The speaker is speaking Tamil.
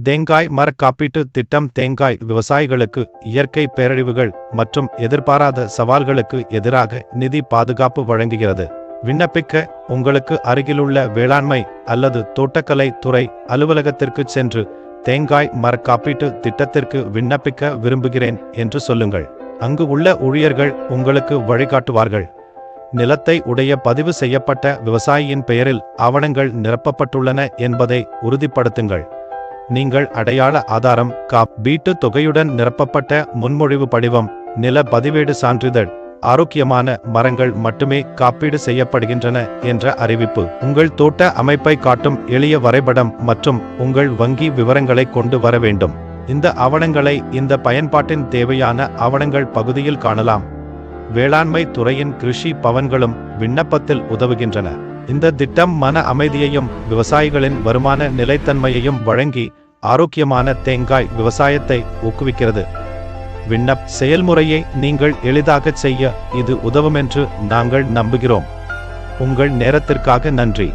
தேங்காய் மர காப்பீட்டு திட்டம் தேங்காய் விவசாயிகளுக்கு இயற்கை பேரழிவுகள் மற்றும் எதிர்பாராத சவால்களுக்கு எதிராக நிதி பாதுகாப்பு வழங்குகிறது. விண்ணப்பிக்க உங்களுக்கு அருகிலுள்ள வேளாண்மை அல்லது தோட்டக்கலை துறை அலுவலகத்திற்கு சென்று தேங்காய் மர காப்பீட்டு திட்டத்திற்கு விண்ணப்பிக்க விரும்புகிறேன் என்று சொல்லுங்கள். அங்கு உள்ள ஊழியர்கள் உங்களுக்கு வழிகாட்டுவார்கள். நிலத்தை உடைய பதிவு செய்யப்பட்ட விவசாயியின் பெயரில் ஆவணங்கள் நிரப்பப்பட்டுள்ளன என்பதை உறுதிப்படுத்துங்கள். நீங்கள் அடையாள ஆதாரம், காப்பீட்டு தொகையுடன் நிரப்பப்பட்ட முன்மொழிவு படிவம், நில பதிவேடு சான்றிதழ், ஆரோக்கியமான மரங்கள் மட்டுமே காப்பீடு செய்யப்படுகின்றன என்ற அறிவிப்பு, உங்கள் தோட்ட அமைப்பை காட்டும் எளிய வரைபடம் மற்றும் உங்கள் வங்கி விவரங்களை கொண்டு வர வேண்டும். இந்த ஆவணங்களை இந்த பயன்பாட்டின் தேவையான ஆவணங்கள் பகுதியில் காணலாம். வேளாண்மை துறையின் கிருஷி பவன்களும் விண்ணப்பத்தில் உதவுகின்றன. இந்த திட்டம் மன அமைதியையும் விவசாயிகளின் வருமான நிலைத்தன்மையையும் வழங்கி ஆரோக்கியமான தேங்காய் விவசாயத்தை ஊக்குவிக்கிறது. செயல்முறையை நீங்கள் எளிதாகச் செய்ய இது உதவுமென்று நாங்கள் நம்புகிறோம். உங்கள் நேரத்திற்காக நன்றி.